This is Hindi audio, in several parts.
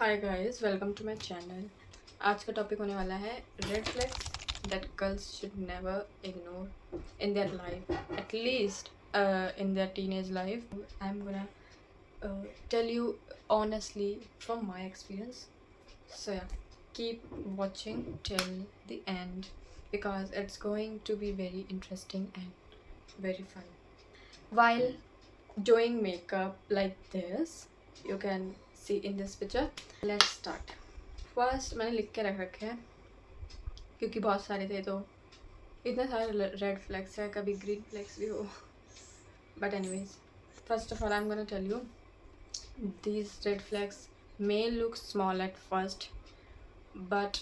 Hi guys, welcome to my channel. आज का टॉपिक होने वाला है red flags that girls should never ignore in their life, at least in their teenage life. I'm gonna tell you honestly from my experience. So yeah, keep watching till the end because it's going to be very interesting and very fun. While doing makeup like this, you can see in this picture. Let's start. First मैंने लिख के रख रखे हैं क्योंकि बहुत सारे थे, तो इतने सारे रेड फ्लैग्स है, कभी ग्रीन फ्लैग्स भी हो. But anyways, first of all I am gonna tell you, these red flags may look small at first, but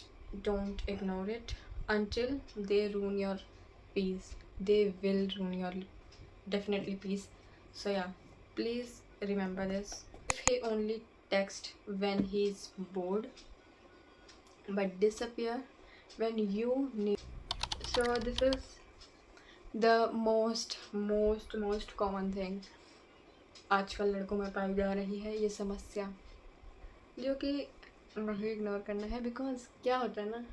don't ignore it until they ruin your peace. They will ruin your definitely peace. So yeah, please remember this. If he only text when he's bored but disappear when you need. So this is the most common thing आजकल लड़कों में पाई जा रही है, ये समस्या, जो कि नहीं इग्नोर करना है. बिकॉज क्या होता है ना,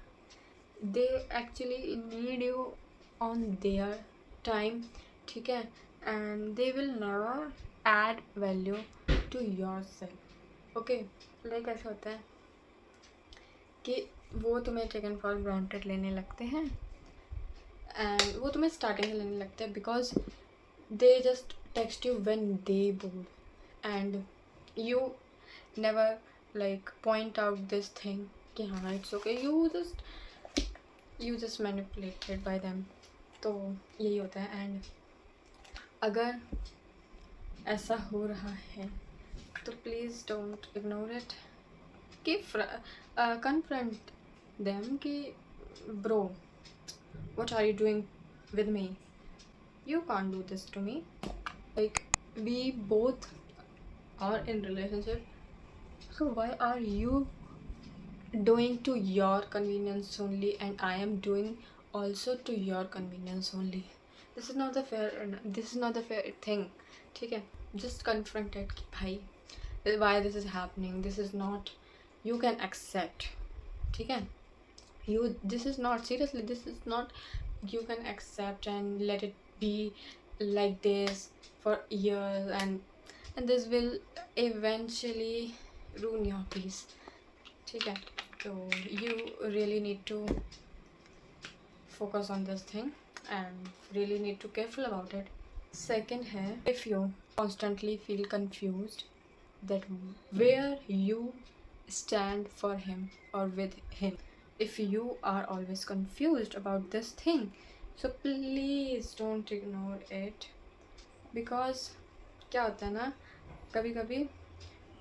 they actually need you on their time, ठीक है, and they will never add value to your self. Okay, like ऐसा होता है कि वो तुम्हें टेकन फॉर ग्रांटेड लेने लगते हैं, एंड वो तुम्हें स्टार्टिंग से लेने लगते हैं because they just text you when they board, and you never like point out this thing कि हाँ it's okay, you just manipulated bye them. तो यही होता है. एंड अगर ऐसा हो रहा है तो प्लीज़ डोंट इग्नोर इट. कि confront them कि bro, what are you doing with me? You can't do this to me. Like, we both are in relationship, so why are you doing to your convenience only and I am doing also to your convenience only? This is not the fair thing. ठीक है, just confront it कि भाई why this is happening. This is not you can accept, ठीक है. This is not, seriously, this is not you can accept and let it be like this for years, and this will eventually ruin your peace, ठीक है. So you really need to focus on this thing and really need to careful about it. Second है, if you constantly feel confused that where you stand for him or with him, if you are always confused about this thing, so please don't ignore it. Because क्या होता है ना, कभी कभी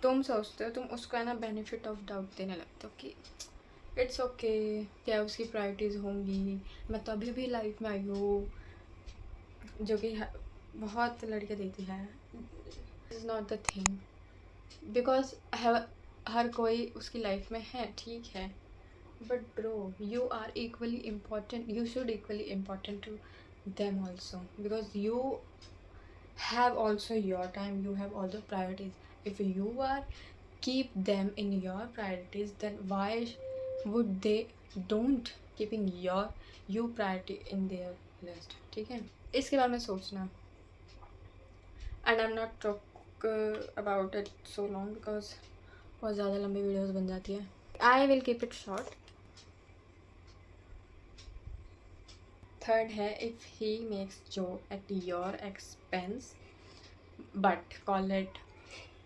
तुम सोचते हो, तुम उसको है ना बेनिफिट ऑफ डाउट देने लगते हो कि इट्स ओके, क्या उसकी प्रायोरिटीज़ होंगी, मैं तो अभी अभी लाइफ में आई हूँ, जो कि बहुत लड़कियाँ देती है. Is not the thing. Because हर कोई उसकी लाइफ में है, ठीक है, but bro, you are equally important. You should equally important to them also, because you have also your time, you have all the priorities. If you are keep them in your priorities, then why would they don't keeping you priority in their list, ठीक है. इसके बारे में सोचना. And I am not talk about it so long because बहुत ज़्यादा लंबी वीडियोस बन जाती है. I will keep it short. Third है, if he makes joke at your expense but call it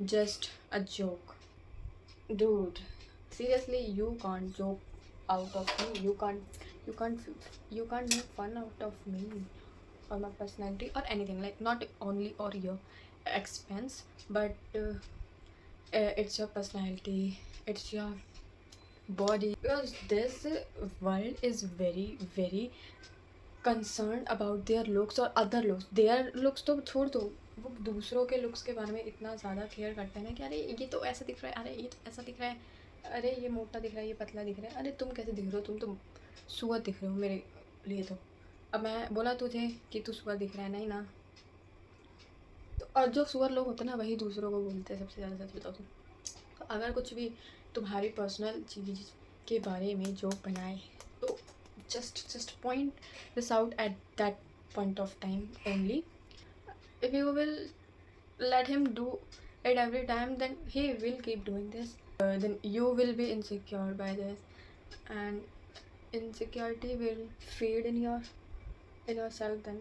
just a joke. Dude, seriously, you can't joke out of me. You can't make fun out of me or my personality or anything, like not only or your expense, but it's your personality, it's your body. Because this world is very very concerned about their looks or other looks. their looks तो छोड़ दो, वो दूसरों के लुक्स के बारे में इतना ज़्यादा केयर करते हैं ना कि अरे ये तो ऐसा दिख रहा है, अरे ये तो ऐसा दिख रहा है, अरे ये मोटा दिख रहा है, ये पतला दिख रहा है, अरे तुम कैसे दिख रहे हो, तुम तो सुअर दिख रहे हो मेरे लिए. तो अब मैं बोला तुझे कि तू सुअर दिख रहा है, नहीं ना. तो और जो सुअर लोग होते हैं ना, वही दूसरों को बोलते हैं सबसे ज़्यादा. सच बताओ तो अगर कुछ भी तुम्हारी पर्सनल चीज़ के बारे में जोक बनाए तो just point this out at that point of time only. If you will let him do it every time, then he will keep doing this. Then you will be insecure by this, and insecurity will feed in yourself. Then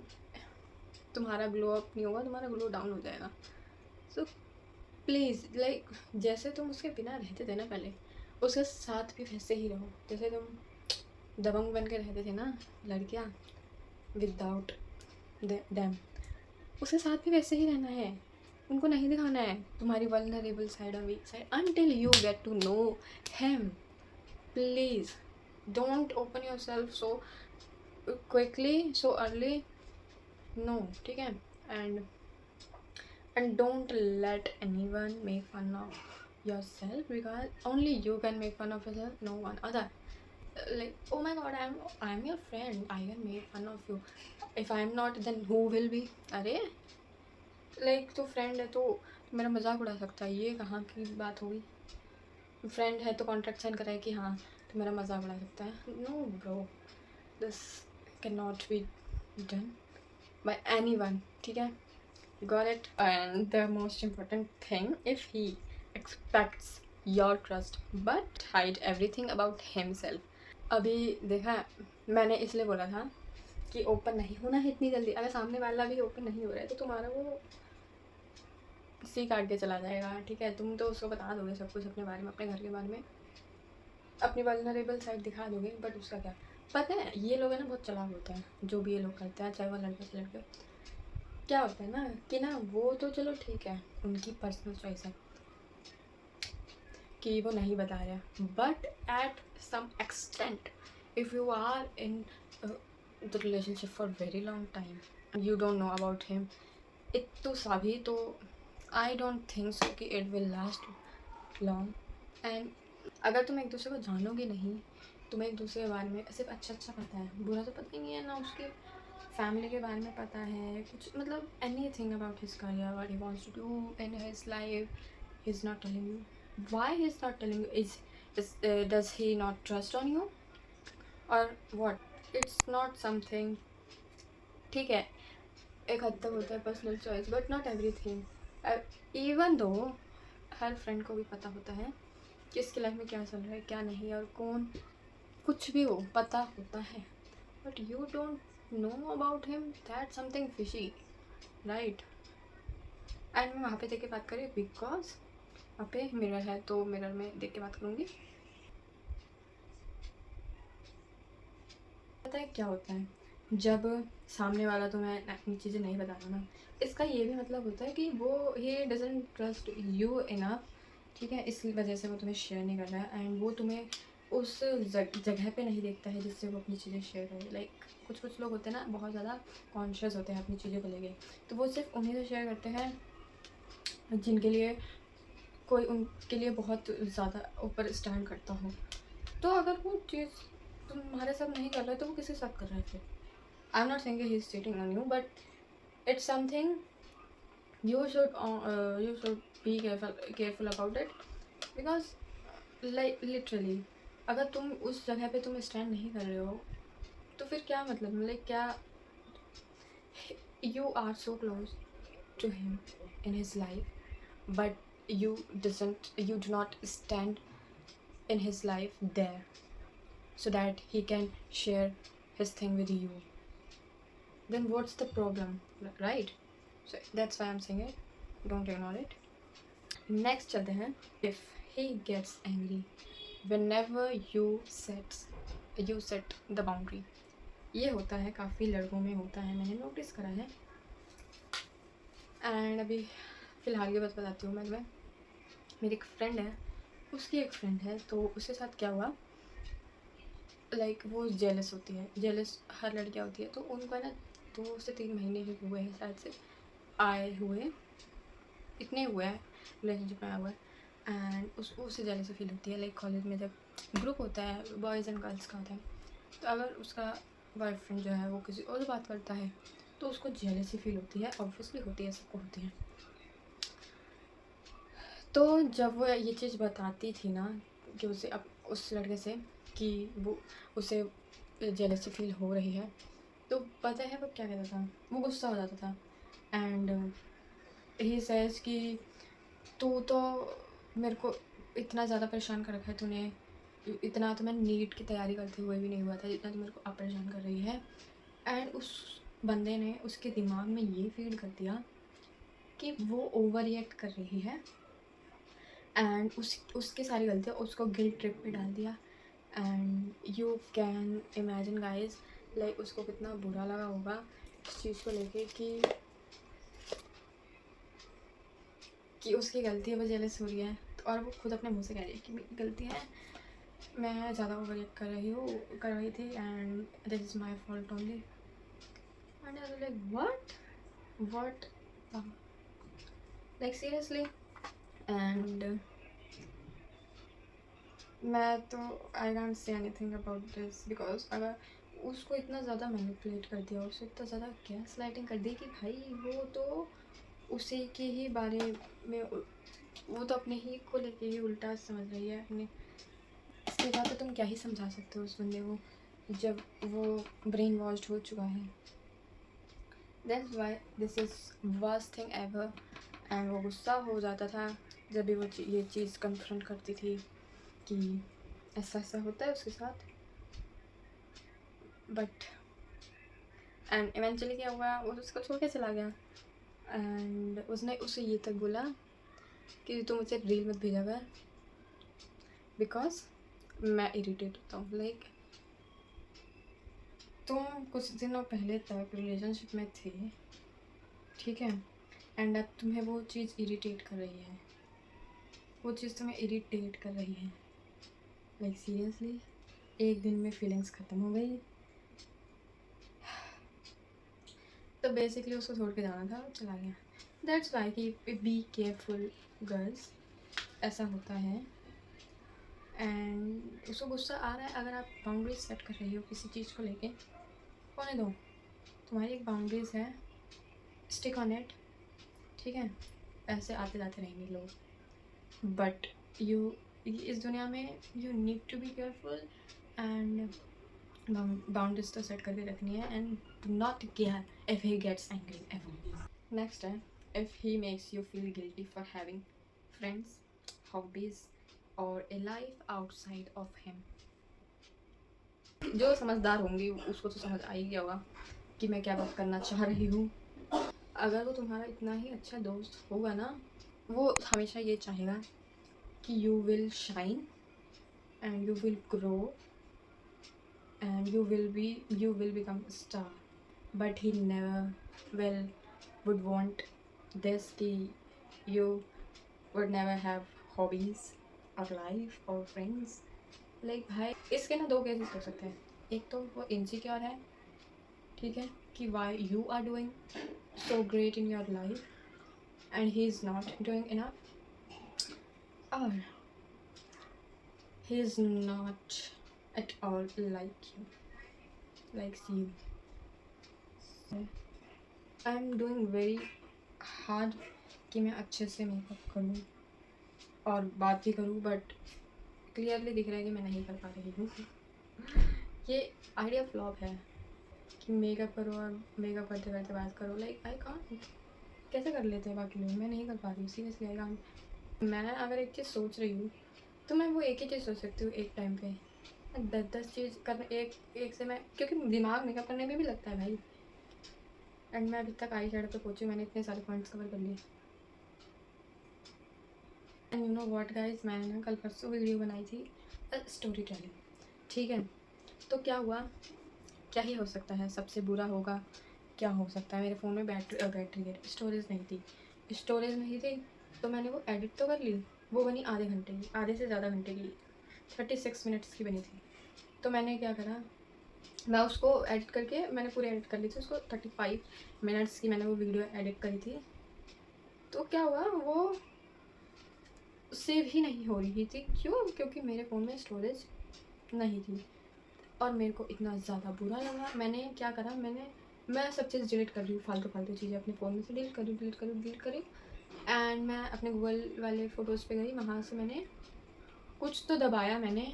तुम्हारा ग्लो अप नहीं होगा, तुम्हारा ग्लो डाउन हो जाएगा. सो प्लीज़ लाइक जैसे तुम उसके बिना रहते थे ना पहले, उसके साथ भी वैसे ही रहो. जैसे तुम दबंग बन के रहते थे ना लड़कियाँ विदाउट दैम, उसके साथ भी वैसे ही रहना है. उनको नहीं दिखाना है तुम्हारी वल्नरेबल साइड और week side until you get to know him. Please don't open yourself so quickly, so early. No, ठीक है. And don't let anyone make fun of yourself, because only you can make fun of yourself, no one other. Like, oh my god, I'm your friend, I can make fun of you. If I'm not, then who will be? अरे लाइक तो फ्रेंड है तो मेरा मजाक उड़ा सकता है, ये कहाँ की बात होगी. फ्रेंड है तो कॉन्ट्रैक्ट साइन कराए कि हाँ तो मेरा मजाक उड़ा सकता है. No bro, this can not be done by anyone. ठीक है, got it. And the most important thing, if he expects your trust but hide everything about himself. अभी देखा, मैंने इसलिए बोला था कि ओपन नहीं होना है इतनी जल्दी. अगर सामने वाला भी ओपन नहीं हो रहा है तो तुम्हारा वो सी काट के चला जाएगा. ठीक है, तुम तो उसको बता दोगे सब कुछ अपने बारे में, अपने घर के बारे में, अपनी वल्नरेबल साइड दिखा दोगे. बट उसका क्या पता है, ये लोग है ना बहुत चालाक होते हैं, जो भी ये लोग करते हैं, चाहे वो लड़के से लड़के. क्या होता है ना कि ना वो तो चलो ठीक है, उनकी पर्सनल चॉइस है कि वो नहीं बता रहे, but at some extent if you are in the relationship for very long time, you don't know about him इतू सभी, तो आई डोंट थिंक सो कि it will last long. And अगर तुम एक दूसरे को जानोगे नहीं, तुम्हें एक दूसरे के बारे में सिर्फ अच्छा पता है, बुरा तो पता ही नहीं है ना. उसके फैमिली के बारे में पता है कुछ, मतलब anything about his career, what he wants to do in his life, he is not telling you. Why he is not telling you? Does he not trust on you और व्हाट? It's not something. ठीक है, एक हद तक होता है personal choice, but not everything. Even though her friend को भी पता होता है कि इसकी लाइफ में क्या चल रहा है क्या नहीं, और कौन कुछ भी हो पता होता है, but you don't know about him, that's something fishy, right? And मैं वहाँ पे देख के बात करी बिकॉज वहाँ पे मिरर है, तो मिरर में देख के बात करूँगी. पता है क्या होता है, जब सामने वाला तुम्हें अपनी चीज़ें नहीं बताता ना, इसका ये भी मतलब होता है कि वो he doesn't trust you enough. ठीक है, इस वजह से वो तुम्हें शेयर नहीं कर रहा है, एंड वो तुम्हें उस जगह पे नहीं देखता है जिससे वो अपनी चीज़ें शेयर करे. लाइक कुछ लोग होते हैं ना बहुत ज़्यादा कॉन्शियस होते हैं अपनी चीज़ों को लेके, तो वो सिर्फ उन्हीं से शेयर करते हैं जिनके लिए कोई उनके लिए बहुत ज़्यादा ऊपर स्टैंड करता हो. तो अगर वो चीज़ तुम्हारे साथ नहीं कर रहा है तो वो किसी के साथ कर रहा है फिर? आई am not saying he is cheating on you, but it's something you should be careful about it, because like literally अगर तुम उस जगह पे तुम स्टैंड नहीं कर रहे हो तो फिर क्या मतलब, लाइक क्या you are so close to him in his life but you do not stand in his life there so that he can share his thing with you, then what's the problem, right? So that's why I'm saying it, don't ignore it. Next चलते हैं. If he gets angry whenever you set the boundary. ये होता है, काफ़ी लड़कों में होता है, मैंने नोटिस करा है. एंड अभी फ़िलहाल की बात बताती हूँ मैं तुम्हें. मेरी एक फ्रेंड है, उसकी एक फ्रेंड है, तो उसके साथ क्या हुआ, लाइक वो जेलस होती है, जेलस हर लड़कियाँ होती है, तो उनको है ना 2 से 3 महीने ही हुए हैं शायद से आए हुए, इतने हुए हैं रिलेशनशिप में आया हुआ है. एंड उससे जेलसी फील होती है. लाइक कॉलेज में जब ग्रुप होता है बॉयज़ एंड गर्ल्स का होता है, तो अगर उसका बॉयफ्रेंड जो है वो किसी और से बात करता है तो उसको जेलसी फील होती है. ऑब्वियसली होती है, सबको होती है. तो जब वो ये चीज़ बताती थी ना कि उसे अब उस लड़के से कि वो उसे जेलसी फील हो रही है, तो पता है वो क्या कहता था, वो गुस्सा हो जाता था एंड ही सेज कि तू तो मेरे को इतना ज़्यादा परेशान कर रखा है तूने, इतना तो मैं नीट की तैयारी करते हुए भी नहीं हुआ था जितना तू मेरे को अब परेशान कर रही है। एंड उस बंदे ने उसके दिमाग में ये फीड कर दिया कि वो ओवर रिएक्ट कर रही है एंड उसकी सारी गलतियाँ उसको गिल्ट ट्रिप पे डाल दिया। And you can imagine guys, like उसको कितना बुरा लगा होगा इस चीज़ को लेके कि उसकी गलती है, वो जेलस हो रही है, तो और वो खुद अपने मुंह से कह रही है कि मेरी गलती है, मैं ज़्यादा ओवर रिएक्ट कर रही थी and this is my fault only. And I was like what like seriously. And मैं तो I can't say anything about this because अगर उसको इतना ज़्यादा मैनिपुलेट कर दिया, उसको इतना ज़्यादा गैस लाइटिंग कर दी कि भाई वो तो उसी के ही बारे में, वो तो अपने ही को लेके ही उल्टा समझ रही है अपने। इसके बाद तो तुम क्या ही समझा सकते हो उस बंदे को जब वो ब्रेन वॉश्ड हो चुका है। That's why this is worst thing ever. And वो गुस्सा हो जाता था जब भी वो ये चीज़ कन्फ्रंट करती थी कि ऐसा ऐसा होता है उसके साथ। बट एंड इवेंचुअली क्या हुआ, वो उसको छोड़ के चला गया एंड उसने उसे ये तक बोला कि तुम मुझे रील मत भेजा कर बिकॉज मैं इरिटेट होता हूँ। लाइक तुम कुछ दिनों पहले तक रिलेशनशिप में थे, ठीक है, एंड अब तुम्हें वो चीज़ इरिटेट कर रही है, वो चीज़ तुम्हें इरिटेट कर रही है। लाइक सीरियसली, एक दिन में फीलिंग्स ख़त्म हो गई। तो बेसिकली उसको छोड़ के जाना था, चला गया। दैट्स वाई कि बी केयरफुल गर्ल्स, ऐसा होता है। एंड उसको गुस्सा आ रहा है, अगर आप बाउंड्रीज सेट कर रही हो किसी चीज़ को लेके, होने दो, तुम्हारी एक बाउंड्रीज है, स्टिक ऑन इट, ठीक है। ऐसे आते जाते रहेंगे लोग, बट यू इस दुनिया में you need to be careful and boundaries तो सेट करके रखनी है and do not care if he gets angry ever. Next है, if he makes you feel guilty for having friends, hobbies और a life outside of him. जो समझदार होंगी उसको तो समझ आ ही गया होगा कि मैं क्या बात करना चाह रही हूँ। अगर वो तुम्हारा इतना ही अच्छा दोस्त होगा ना, वो हमेशा ये चाहेगा कि you will shine and you will grow and you will become a star, but he never would want this कि you would never have hobbies or life or friends. Like भाई इसके ना दो केसेस हो सकते हैं, एक तो वो इनसिक्योर है, ठीक है, कि why you are doing so great in your life and he is not doing enough, or he is not at all like you, likes you. I am doing very hard कि मैं अच्छे से मेकअप करूँ और बात भी करूँ, बट क्लियरली दिख रहा है कि मैं नहीं कर पा रही हूँ। ये आइडिया फ्लॉप है कि मेकअप करो और मेकअप करते करते बात करो। लाइक आई कांट, कैसे कर लेते हैं बाकी लोग, मैं नहीं कर पा रही हूँ सीरियसली। I can't. मैं अगर एक चीज़ सोच रही हूँ तो मैं वो एक ही चीज़ सोच सकती हूँ एक टाइम पे, 10 चीज़ करने एक से मैं, क्योंकि दिमाग मेकअप करने में भी लगता है भाई। एंड मैं अभी तक आई शेडो पे पहुँची, मैंने इतने सारे पॉइंट्स कवर कर लिए। And you know what guys, मैंने ना कल परसों वीडियो बनाई थी स्टोरी टेलिंग, ठीक है। तो क्या हुआ, क्या ही हो सकता है, सबसे बुरा होगा क्या हो सकता है। मेरे फ़ोन में बैटरी स्टोरेज नहीं थी, तो मैंने वो एडिट तो कर ली। वो बनी आधे घंटे की, आधे से ज़्यादा घंटे की, 36 मिनट्स की बनी थी। तो मैंने क्या करा, मैं उसको एडिट करके मैंने पूरी एडिट कर ली थी उसको, 35 मिनट्स की मैंने वो वीडियो एडिट करी थी। तो क्या हुआ, वो सेव ही नहीं हो रही थी। क्यों? क्योंकि मेरे फ़ोन में स्टोरेज नहीं थी और मेरे को इतना ज़्यादा बुरा लगा। मैंने क्या करा, मैं सब चीज़ डिलीट कर रही हूँ, फालतू चीज़ें अपने फ़ोन में से डिलीट करी एंड मैं अपने गूगल वाले फ़ोटोज़ पे गई, वहाँ से मैंने कुछ तो दबाया मैंने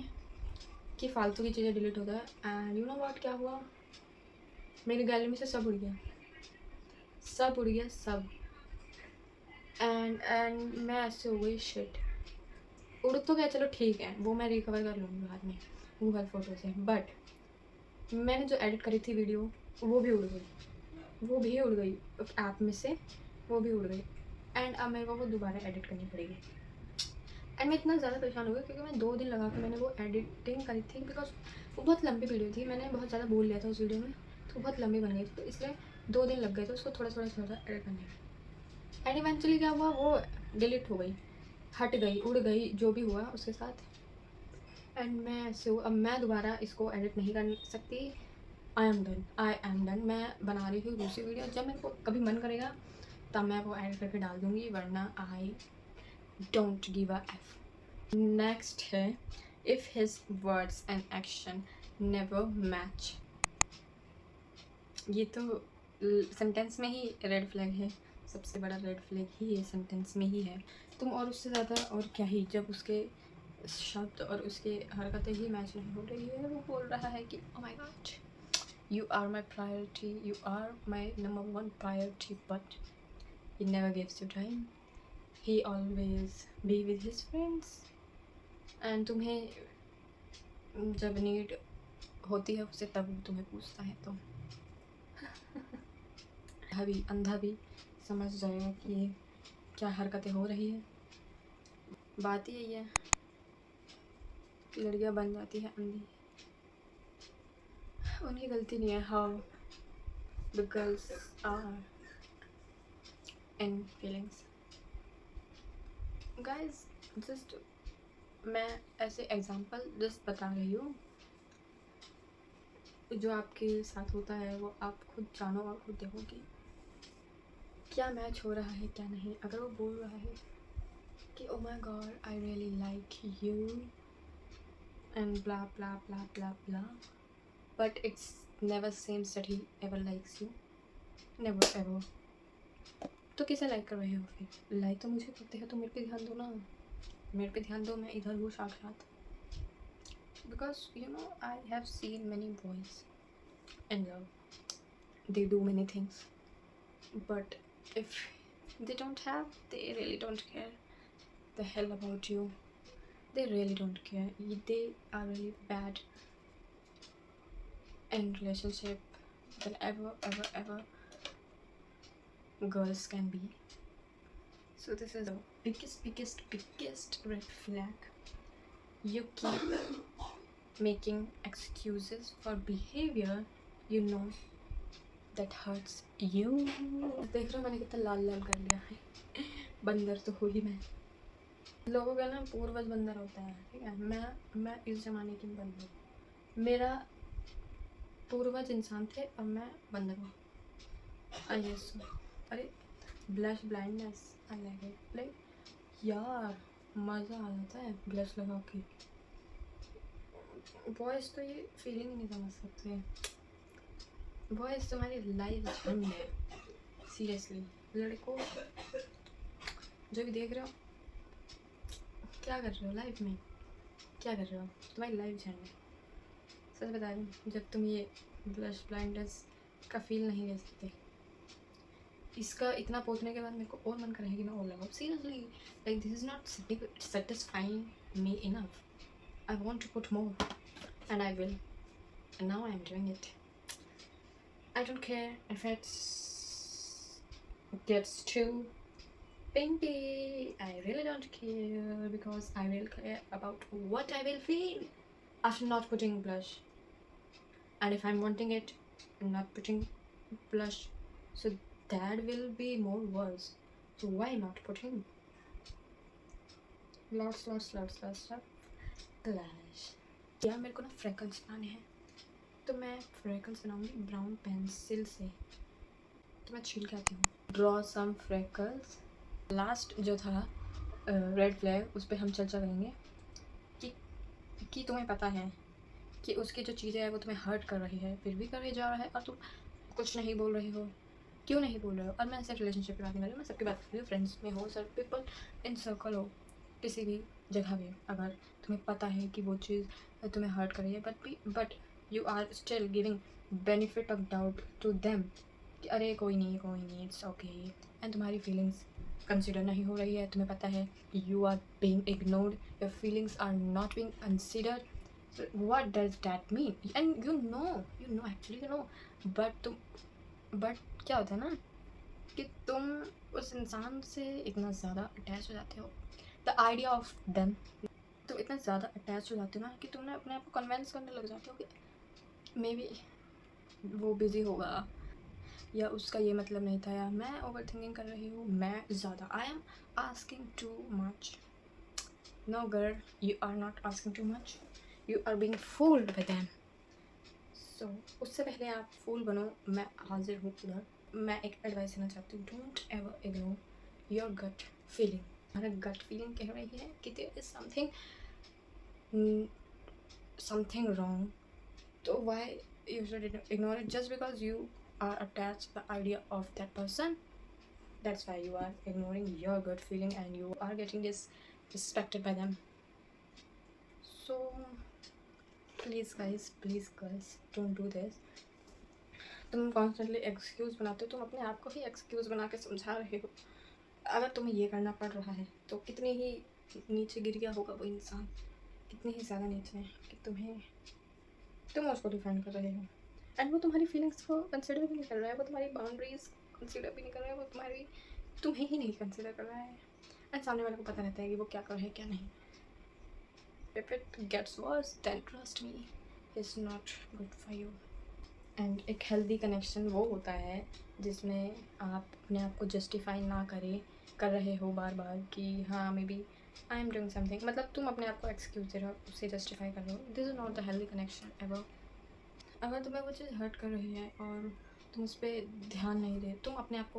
कि फालतू की चीज़ें डिलीट हो जाए, एंड यू नो व्हाट क्या हुआ, मेरी गैलरी में से सब उड़ गया, सब उड़ गया, सब। एंड मैं ऐसे हो गई, शिट, उड़ तो गया, चलो ठीक है, वो मैं रिकवर कर लूँगी बाद में गूगल फ़ोटो से, बट मैंने जो एडिट करी थी वीडियो वो भी उड़ गई, वो भी उड़ गई ऐप में से, वो भी उड़ गई। एंड अब मेरे को वो दोबारा एडिट करनी पड़ेगी। एंड मैं इतना ज़्यादा परेशान हो गई क्योंकि मैं 2 दिन लगा के मैंने वो एडिटिंग करी थी, बिकॉज वो बहुत लंबी वीडियो थी, मैंने बहुत ज़्यादा बोल लिया था उस वीडियो में, तो बहुत लंबी बन गई थी, तो इसलिए 2 दिन लग गए थे उसको थोड़ा थोड़ा एडिट करने में। एंड इवेंचुअली क्या हुआ, वो डिलीट हो गई, हट गई, उड़ गई, जो भी हुआ उसके साथ। एंड मैं ऐसे हूँ, अब मैं दोबारा इसको एडिट नहीं कर सकती। आई एम डन, मैं बना रही हूँ दूसरी वीडियो, जब मेरे को कभी मन करेगा तब मैं वो एडिट करके डाल दूँगी, वरना I don't give a F. Next है, if his words and action never match. ये तो सेंटेंस में ही रेड फ्लैग है, सबसे बड़ा रेड फ्लैग ही ये सेंटेंस में ही है। तुम और उससे ज़्यादा और क्या ही, जब उसके शब्द और उसके हरकतें ही मैच नहीं हो रही है, वो बोल रहा है कि oh my God, you are my priority, you are my number one priority, but he never gives you time, he always be with his friends, and तुम्हें जब नीड होती है उसे तब तुम्हें पूछता है, तो अंधा भी समझ जाएगा कि ये क्या हरकतें हो रही है। बात ही यही है, लड़कियां बन जाती है अंधी, उनकी गलती नहीं है। How the girls are in feelings, guys, just मैं ऐसे एग्जांपल जस्ट बता रही हूँ, जो आपके साथ होता है वो आप खुद जानो और खुद देखो कि क्या मैच हो रहा है क्या नहीं। अगर वो बोल रहा है कि oh my god I really like you and blah blah blah blah blah, but it's never seems that he ever likes you, never ever, तो किसे लाइक कर रहे हो फिर? लाइक तो मुझे करते हैं, तो मेरे पे ध्यान दो ना, मेरे पे ध्यान दो, मैं इधर हूँ साक्षात। Because you know, I have seen many boys in love, they do many things, but if they don't have, they really don't care the hell about you, they really don't care, they are really bad in relationship than ever girls can be. So this is the biggest red flag. You keep making excuses for behavior you know that hurts you. देख रहे हो मैंने कितना लाल लाल कर लिया है, बंदर तो हुई मैं। लोगों का ना पूर्वज बंदर होता है, ठीक है, मैं इस ज़माने की बंदर हूँ, मेरा पूर्वज इंसान थे, अब मैं बंदर हूँ। आई अरे blush blindness I like it, like यार मज़ा आ जाता है ब्लश लगा के। बॉयज़ तो ये फीलिंग ही नहीं समझ सकते, बॉयज़ तुम्हारी लाइफ झंड है सीरियसली। लड़कों जो भी देख रहे हो, क्या कर रहे हो लाइफ में, क्या कर रहे हो, तुम्हारी लाइफ झंड है। सच बता रही हूँ, जब तुम ये ब्लश ब्लाइंडनेस का फील नहीं ले सकते, इसका इतना पोतने के बाद मेरे को और मन कर रहा है कि मैं और लगाऊँ seriously, like this is not satisfying me enough, I want to put more and I will, and now I am doing it. I don't care if it gets too pinky. I really don't care, because I will care about what I will feel after not putting blush. And if I'm wanting it, I'm not putting blush, so that will be more worse. So why not putting lots of blush? या मेरे को ना फ्रेकल्स बनाने हैं, तो मैं फ्रेकल्स बनाऊंगी ब्राउन पेंसिल से, तो मैं छील के आती हूँ। Draw some freckles. लास्ट जो था रेड फ्लैग, उस पर हम चर्चा करेंगे कि तुम्हें पता है कि उसकी जो चीज़ें हैं वो तुम्हें हर्ट कर रही है, फिर भी करे जा रहा है और तुम कुछ नहीं बोल रहे हो, क्यों नहीं बोल रहे हो? और मैं सिर्फ रिलेशनशिप की बात नहीं कर रही हूँ, मैं सबकी बात कर रही हूँ, फ्रेंड्स में हो, सर पीपल इन सर्कल हो, किसी भी जगह भी, अगर तुम्हें पता है कि वो चीज़ तुम्हें हर्ट कर रही है, but you are still giving benefit of doubt to them कि अरे कोई नहीं, इट्स ओके, एंड तुम्हारी फीलिंग्स कंसिडर नहीं हो रही है, तुम्हें पता है you are being ignored, your feelings are not being considered, what does that mean? And actually you know, but क्या होता है ना कि तुम उस इंसान से इतना ज़्यादा अटैच हो जाते हो, द आइडिया ऑफ देम, तुम इतना ज़्यादा अटैच हो जाते हो ना कि तुमने अपने आप को कन्विंस करने लग जाते हो कि मे बी वो बिज़ी होगा, या उसका ये मतलब नहीं था, या मैं ओवर थिंकिंग कर रही हूँ, मैं ज़्यादा, I am asking too much. No girl, you are not asking too much, you are being fooled by them. So उससे पहले आप फूल बनो, मैं हाजिर हूँ उधर. मैं एक एडवाइस देना चाहती हूँ, don't ever ignore your gut feeling. हमारा गट फीलिंग कह रही है कि देयर इज समथिंग रॉन्ग, तो why you should ignore it just because you are attached to the idea of that person. That's why you are ignoring your gut feeling and you are getting disrespected by them. So please guys, please girls, don't do this. तुम कॉन्स्टेंटली एक्सक्यूज़ बनाते हो, तुम अपने आप को ही एक्सक्यूज़ बना के समझा रहे हो. अगर तुम्हें ये करना पड़ रहा है तो कितनी ही नीचे गिर गया होगा वो इंसान, कितनी ही ज़्यादा नीचे कि तुम उसको डिफेंड कर रहे हो, एंड वो तुम्हारी फीलिंग्स को कंसिडर भी नहीं कर रहा है, वो तुम्हारी बाउंड्रीज कंसिडर भी नहीं कर रहा है, वो तुम्हें ही नहीं कंसिडर कर रहा है, एंड सामने वाले को पता रहता है कि वो क्या कर रहा है क्या नहीं. If it gets worse then trust me, it's not good for you. And एक हेल्दी कनेक्शन वो होता है जिसमें आप अपने आप को जस्टिफाई ना कर रहे हो बार बार कि हाँ maybe I am doing something, मतलब तुम अपने आप को एक्सक्यूज दे रहे हो, उससे जस्टिफाई कर रहे हो. This is not the healthy connection ever. अगर तुम्हें वो चीज़ हर्ट कर रही है और तुम उस पर ध्यान नहीं दे, तुम अपने आप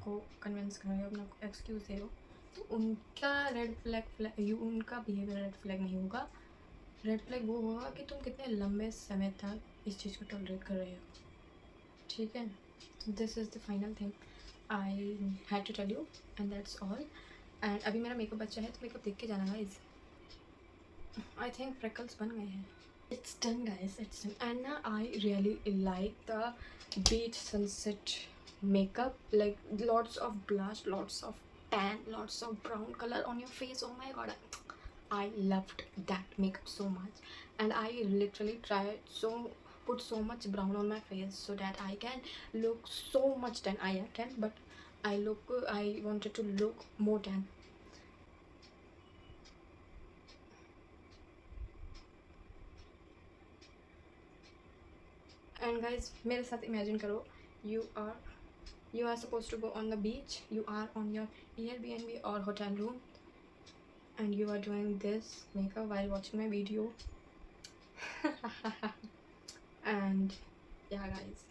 को कन्विंस कर रहे हो, अपने आप को एक्सक्यूज़ दे रहे हो, तो उनका रेड फ्लैग उनका बिहेवियर रेड फ्लैग नहीं होगा. रेड फ्लैग वो होगा कि तुम कितने लंबे समय तक इस चीज़ को टॉलरेट कर रहे हो. ठीक है, this is the final thing I had to tell you, and that's all. And अभी मेरा मेकअप बच्चा है तो मेकअप देख के जाना गाइस. आई थिंक फ्रेकल्स बन गए हैं. It's done guys, it's done. And I really like the beach sunset makeup, like lots of blush, lots of tan, lots of brown color on your face. Oh my god, I loved that makeup so much, and I literally put so much brown on my face so that I can look so much tan. I am tan, but I wanted to look more tan. And guys, मेरे साथ imagine करो, you are supposed to go on the beach, you are on your Airbnb or hotel room, and you are doing this makeup while watching my video. And yeah guys,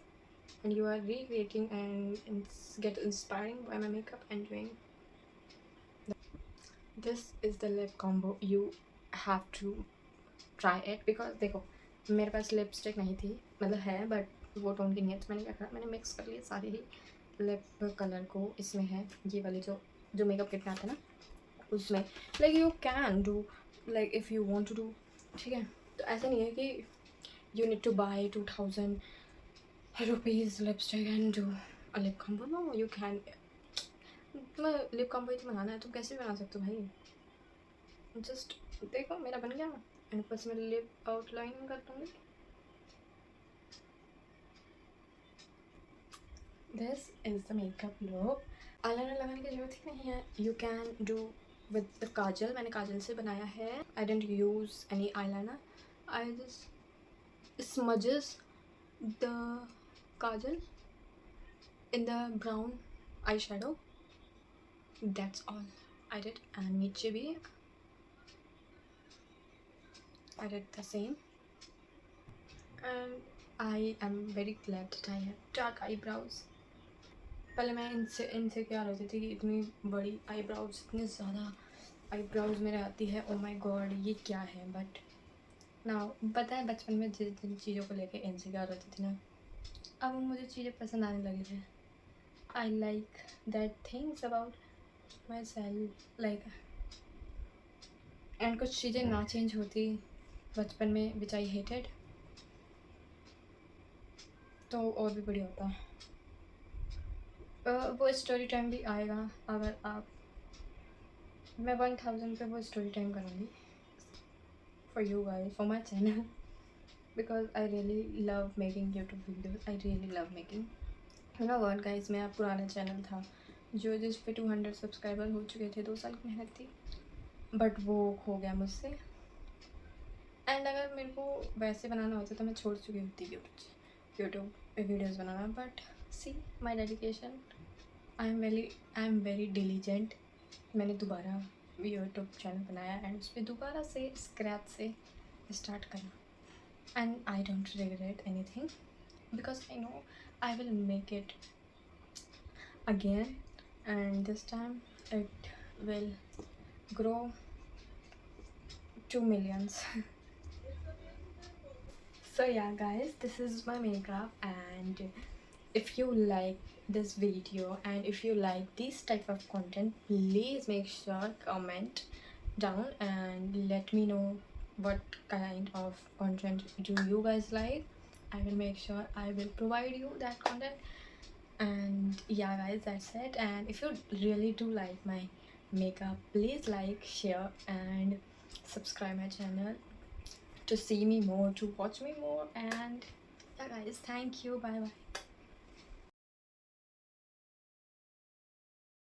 and you are recreating and get inspiring by my makeup and doing this is the lip combo. You have to try it because देखो मेरे पास लिपस्टिक नहीं थी, मतलब है बट वो टोन की नहीं है, तो मैंने क्या करा, मैंने मिक्स कर लिया सारे ही लिप कलर को. इसमें है ये वाले जो मेकअप किट में आता है ना, उसमें like you can do like if you want to do. ठीक है, तो ऐसा नहीं है कि you need to buy 2000 rupees lipstick and do a lip combo. No, you can. तुम्हें लिप कॉम्बो ही तो बनाना है, तुम कैसे भी बना सकते हो भाई. जस्ट देखो मेरा बन गया, एंड ऊपर से मैं लिप आउटलाइन कर दूँगी. This is the makeup look. Eyeliner लगाने की ज़रूरत ही नहीं है, you can do with the kajal. मैंने काजल से बनाया है. I didn't use any eyeliner, I just smudges the kajal in the brown eyeshadow. That's all I did, and नीचे भी I did the same, and I am very glad that I have dark eyebrows. पहले मैं इनसे क्या रहती थी कि इतनी बड़ी आईब्राउज, इतनी ज़्यादा आईब्राउज मेरे आती है, ओ माय गॉड ये क्या है. बट ना पता है बचपन में जिन चीज़ों को लेके इनसिक्योर रहती थी ना, अब मुझे चीज़ें पसंद आने लगी थी. I like that things about myself, like and कुछ चीज़ें ना चेंज होती बचपन में विच आई हेटेड तो और भी बढ़िया होता। वो स्टोरी टाइम भी आएगा अगर आप, मैं 1000 पे वो स्टोरी टाइम करूँगी for you guys, for my channel, because I really love making YouTube videos, I really love making. You know what guys, मेरा पुराना चैनल था जो जिस पे 200 सब्सक्राइबर हो चुके थे, 2 साल की मेहनत थी, बट वो खो गया मुझसे। एंड अगर मेरे को वैसे बनाना होता तो मैं छोड़ चुकी होती यूट्यूब पे वीडियोज़ बनाना, but see my dedication, I am very diligent. मैंने दोबारा यूट्यूब चैनल बनाया एंड उस पर दोबारा से स्क्रैच से स्टार्ट करा, and I don't regret anything because I know I will make it again, and this time it will grow to millions. So yeah guys, this is my makeup, and if you like this video and if you like this type of content, please make sure comment down and let me know what kind of content do you guys like. I will make sure I will provide you that content. And yeah guys, that's it. And if you really do like my makeup, please like, share and subscribe my channel to see me more, to watch me more. And yeah guys, thank you, bye bye.